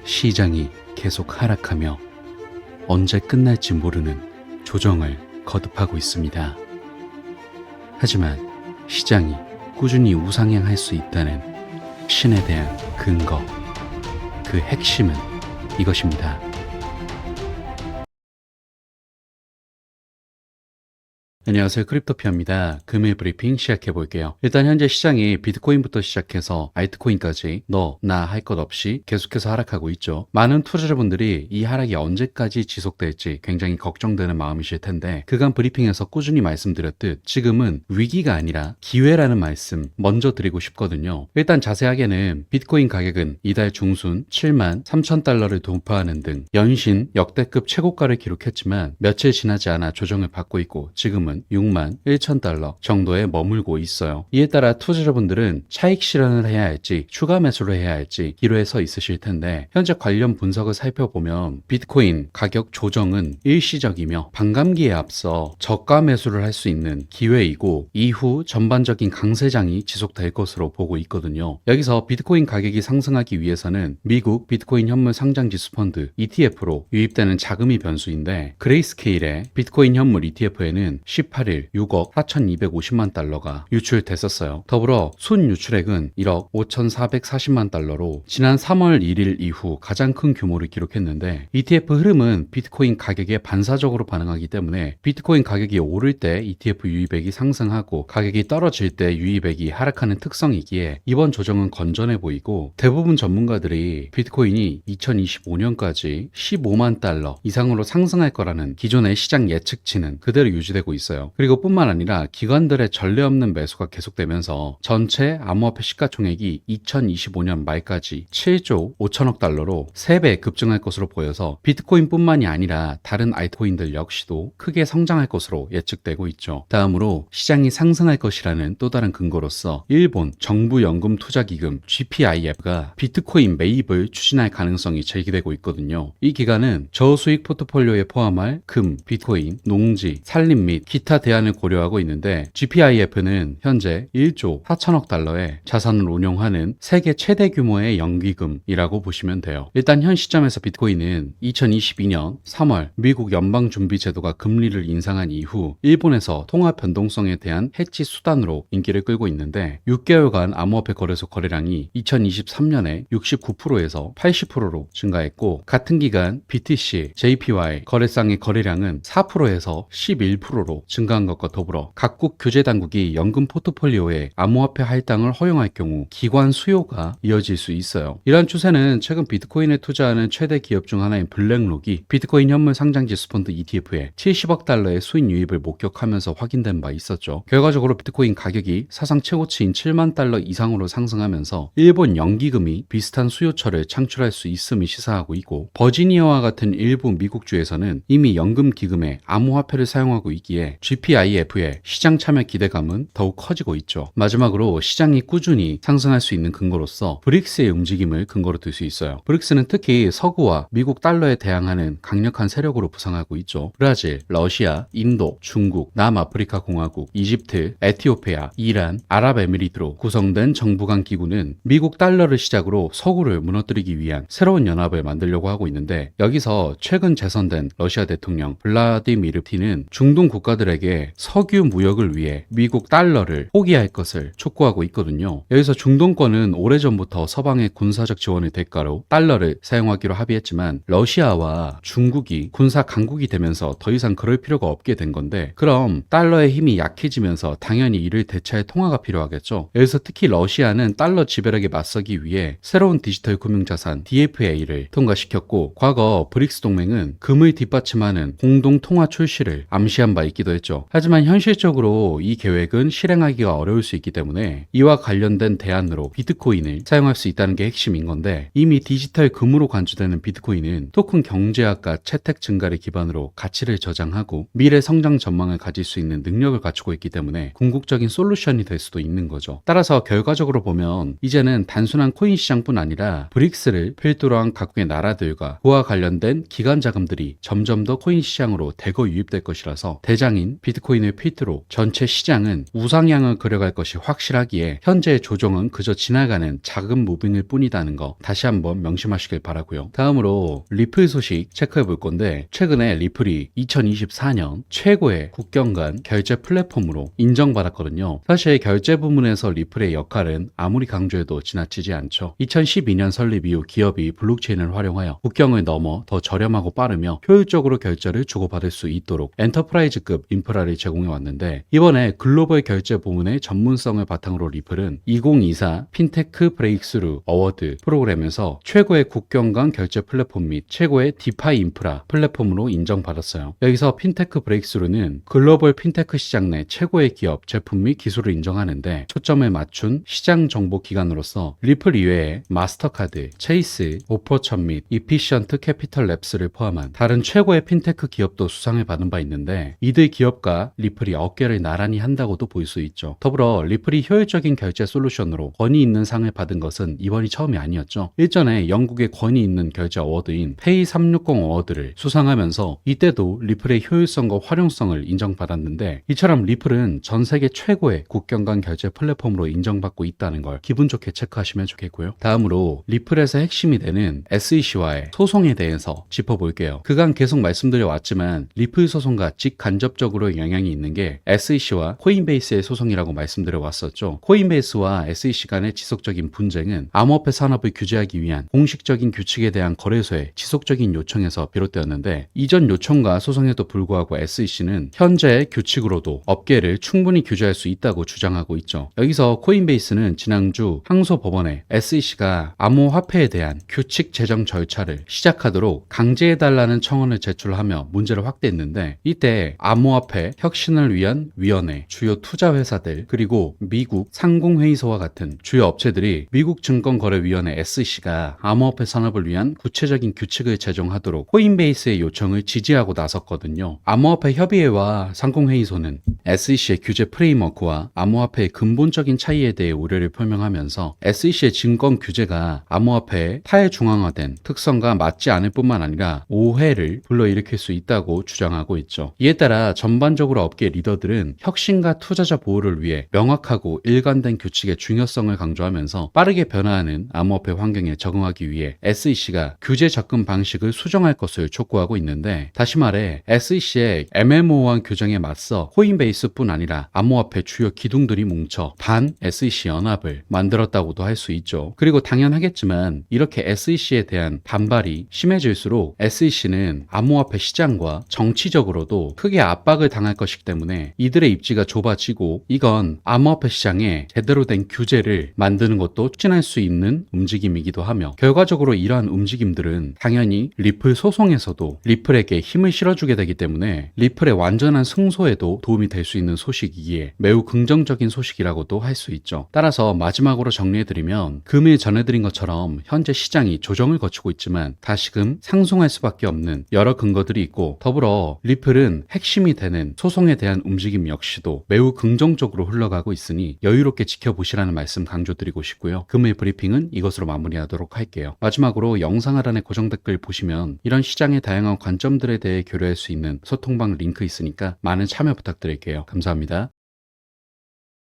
시장이 계속 하락하며 언제 끝날지 모르는 조정을 거듭하고 있습니다. 하지만 시장이 꾸준히 우상향할 수 있다는 신에 대한 근거, 그 핵심은 이것입니다. 안녕하세요. 크립토피아입니다. 금일 브리핑 시작해 볼게요. 일단 현재 시장이 비트코인부터 시작해서 알트코인까지 너, 나 할 것 없이 계속해서 하락하고 있죠. 많은 투자자분들이 이 하락이 언제까지 지속될지 굉장히 걱정되는 마음이실 텐데 그간 브리핑에서 꾸준히 말씀드렸듯 지금은 위기가 아니라 기회라는 말씀 먼저 드리고 싶거든요. 일단 자세하게는 비트코인 가격은 이달 중순 7만 3천 달러를 돌파하는 등 연신 역대급 최고가를 기록했지만 며칠 지나지 않아 조정을 받고 있고 지금은 6만 1천 달러 정도에 머물고 있어요. 이에 따라 투자자분들은 차익 실현을 해야 할지 추가 매수를 해야 할지 기로에 서 있으실 텐데 현재 관련 분석을 살펴보면 비트코인 가격 조정은 일시적이며 반감기에 앞서 저가 매수를 할 수 있는 기회이고 이후 전반적인 강세장이 지속될 것으로 보고 있거든요. 여기서 비트코인 가격이 상승하기 위해서는 미국 비트코인 현물 상장지수 펀드 ETF로 유입되는 자금이 변수인데 그레이스케일의 비트코인 현물 ETF에는 18일 6억 4,250만 달러가 유출됐었어요. 더불어 순유출액은 1억 5,440만 달러로 지난 3월 1일 이후 가장 큰 규모를 기록했는데 ETF 흐름은 비트코인 가격에 반사적으로 반응하기 때문에 비트코인 가격이 오를 때 ETF 유입액이 상승하고 가격이 떨어질 때 유입액이 하락하는 특성이기에 이번 조정은 건전해 보이고 대부분 전문가들이 비트코인이 2025년까지 15만 달러 이상으로 상승할 거라는 기존의 시장 예측치는 그대로 유지되고 있어요. 그리고 뿐만 아니라 기관들의 전례 없는 매수가 계속되면서 전체 암호화폐 시가총액이 2025년 말까지 7조 5천억 달러로 3배 급증할 것으로 보여서 비트코인뿐만이 아니라 다른 알트코인들 역시도 크게 성장할 것으로 예측되고 있죠. 다음으로 시장이 상승할 것이라는 또 다른 근거로서 일본 정부연금투자기금 GPIF가 비트코인 매입을 추진할 가능성이 제기되고 있거든요. 이 기관은 저수익 포트폴리오에 포함할 금, 비트코인, 농지, 산림 및 기타 대안을 고려하고 있는데 GPIF는 현재 1조 4천억 달러의 자산을 운용하는 세계 최대 규모의 연기금이라고 보시면 돼요. 일단 현 시점에서 비트코인은 2022년 3월 미국 연방준비제도가 금리를 인상한 이후 일본에서 통화 변동성에 대한 해치 수단으로 인기를 끌고 있는데 6개월간 암호화폐 거래소 거래량이 2023년에 69%에서 80%로 증가했고 같은 기간 BTC, JPY 거래상의 거래량은 4%에서 11%로 증가한 것과 더불어 각국 규제 당국이 연금 포트폴리오에 암호화폐 할당을 허용할 경우 기관 수요가 이어질 수 있어요. 이러한 추세는 최근 비트코인에 투자하는 최대 기업 중 하나인 블랙록이 비트코인 현물 상장지수 펀드 ETF에 70억 달러의 수익 유입을 목격하면서 확인된 바 있었죠. 결과적으로 비트코인 가격이 사상 최고치인 7만 달러 이상으로 상승하면서 일본 연기금이 비슷한 수요처를 창출할 수 있음이 시사하고 있고 버지니아와 같은 일부 미국주에서는 이미 연금 기금에 암호화폐를 사용하고 있기에 GPIF의 시장 참여 기대감은 더욱 커지고 있죠. 마지막으로 시장이 꾸준히 상승할 수 있는 근거로서 브릭스의 움직임을 근거로 들 수 있어요. 브릭스는 특히 서구와 미국 달러에 대항하는 강력한 세력으로 부상하고 있죠. 브라질, 러시아, 인도, 중국, 남아프리카 공화국, 이집트, 에티오피아, 이란, 아랍에미리트로 구성된 정부 간 기구는 미국 달러를 시작으로 서구를 무너뜨리기 위한 새로운 연합을 만들려고 하고 있는데 여기서 최근 재선된 러시아 대통령 블라디미르 푸틴은 중동 국가들에게 석유 무역을 위해 미국 달러를 포기할 것을 촉구하고 있거든요. 여기서 중동권은 오래전부터 서방의 군사적 지원의 대가로 달러를 사용하기로 합의했지만 러시아와 중국이 군사 강국이 되면서 더 이상 그럴 필요가 없게 된 건데 그럼 달러의 힘이 약해지면서 당연히 이를 대체할 통화가 필요하겠죠. 여기서 특히 러시아는 달러 지배력에 맞서기 위해 새로운 디지털 금융자산 DFA를 통과시켰고 과거 브릭스 동맹은 금을 뒷받침하는 공동 통화 출시를 암시한 바 있기도 했죠. 하지만 현실적으로 이 계획은 실행하기가 어려울 수 있기 때문에 이와 관련된 대안으로 비트코인을 사용할 수 있다는 게 핵심인 건데 이미 디지털 금으로 간주되는 비트코인은 토큰 경제학과 채택 증가를 기반으로 가치를 저장하고 미래 성장 전망을 가질 수 있는 능력을 갖추고 있기 때문에 궁극적인 솔루션이 될 수도 있는 거죠. 따라서 결과적으로 보면 이제는 단순한 코인 시장뿐 아니라 브릭스를 필두로 한 각국의 나라들과 그와 관련된 기관 자금들이 점점 더 코인 시장으로 대거 유입될 것이라서 대장인 코인, 비트코인의 피트로 전체 시장은 우상향을 그려갈 것이 확실하기에 현재의 조정은 그저 지나가는 작은 무빙일 뿐이라는 거 다시 한번 명심하시길 바라고요. 다음으로 리플 소식 체크해 볼 건데, 최근에 리플이 2024년 최고의 국경 간 결제 플랫폼으로 인정받았거든요. 사실 결제 부문에서 리플의 역할은 아무리 강조해도 지나치지 않죠. 2012년 설립 이후 기업이 블록체인을 활용하여 국경을 넘어 더 저렴하고 빠르며 효율적으로 결제를 주고받을 수 있도록 엔터프라이즈급 인프라를 제공해 왔는데, 이번에 글로벌 결제 부문의 전문성을 바탕으로 리플은 2024 핀테크 브레이크스루 어워드 프로그램에서 최고의 국경 간 결제 플랫폼 및 최고의 디파이 인프라 플랫폼으로 인정받았어요. 여기서 핀테크 브레이크스루는 글로벌 핀테크 시장 내 최고의 기업, 제품 및 기술을 인정하는데, 초점을 맞춘 시장 정보 기관으로서 리플 이외에 마스터카드, 체이스, 오퍼천 및 이피션트 캐피털 랩스를 포함한 다른 최고의 핀테크 기업도 수상을 받은 바 있는데, 이들 기업과 리플이 어깨를 나란히 한다고도 볼 수 있죠. 더불어 리플이 효율적인 결제 솔루션으로 권위 있는 상을 받은 것은 이번이 처음이 아니었죠. 일전에 영국의 권위 있는 결제 어워드인 페이 360 어워드를 수상하면서 이때도 리플의 효율성과 활용성을 인정받았는데, 이처럼 리플은 전 세계 최고의 국경 간 결제 플랫폼으로 인정받고 있다는 걸 기분 좋게 체크하시면 좋겠고요. 다음으로 리플에서 핵심이 되는 SEC와의 소송에 대해서 짚어볼게요. 그간 계속 말씀드려 왔지만 리플 소송과 직간접적으로 영향이 있는 게 SEC와 코인베이스의 소송이라고 말씀드려 왔었죠. 코인베이스와 SEC 간의 지속적인 분쟁은 암호화폐 산업을 규제하기 위한 공식적인 규칙에 대한 거래소의 지속적인 요청에서 비롯되었는데, 이전 요청과 소송에도 불구하고 SEC는 현재의 규칙으로도 업계를 충분히 규제할 수 있다고 주장하고 있죠. 여기서 코인베이스는 지난주 항소법원에 SEC가 암호화폐에 대한 규칙 제정 절차를 시작하도록 강제해달라는 청원을 제출하며 문제를 확대했는데, 이때 암호화폐 혁신을 위한 위원회, 주요 투자회사들, 그리고 미국 상공회의소와 같은 주요 업체들이 미국 증권거래위원회 SEC가 암호화폐 산업을 위한 구체적인 규칙을 제정하도록 코인베이스의 요청을 지지하고 나섰거든요. 암호화폐 협의회와 상공회의소는 SEC의 규제 프레임워크와 암호화폐의 근본적인 차이에 대해 우려를 표명하면서 SEC의 증권 규제가 암호화폐의 탈중앙화된 특성과 맞지 않을 뿐만 아니라 오해를 불러일으킬 수 있다고 주장하고 있죠. 이에 따라 전반적으로 업계 리더들은 혁신과 투자자 보호를 위해 명확하고 일관된 규칙의 중요성을 강조하면서 빠르게 변화하는 암호화폐 환경에 적응하기 위해 SEC가 규제 접근 방식을 수정할 것을 촉구하고 있는데, 다시 말해 SEC의 애매모호한 규정에 맞서 코인베이스뿐 아니라 암호화폐 주요 기둥들이 뭉쳐 반 SEC 연합을 만들었다고도 할 수 있죠. 그리고 당연하겠지만 이렇게 SEC에 대한 반발이 심해질수록 SEC는 암호화폐 시장과 정치적으로도 크게 압박을 당할 것이기 때문에 이들의 입지가 좁아지고, 이건 암호화폐 시장에 제대로 된 규제를 만드는 것도 추진할 수 있는 움직임이기도 하며, 결과적으로 이러한 움직임들은 당연히 리플 소송에서도 리플에게 힘을 실어주게 되기 때문에 리플의 완전한 승소에도 도움이 될 수 있는 소식이기에 매우 긍정적인 소식이라고도 할 수 있죠. 따라서 마지막으로 정리해드리면, 금일 전해드린 것처럼 현재 시장이 조정을 거치고 있지만 다시금 상승할 수밖에 없는 여러 근거들이 있고, 더불어 리플은 핵심이 되는 소송에 대한 움직임 역시도 매우 긍정적으로 흘러가고 있으니 여유롭게 지켜보시라는 말씀 강조드리고 싶고요. 금일 브리핑은 이것으로 마무리하도록 할게요. 마지막으로 영상 하단에 고정 댓글 보시면 이런 시장의 다양한 관점들에 대해 교류할 수 있는 소통방 링크 있으니까 많은 참여 부탁드릴게요. 감사합니다.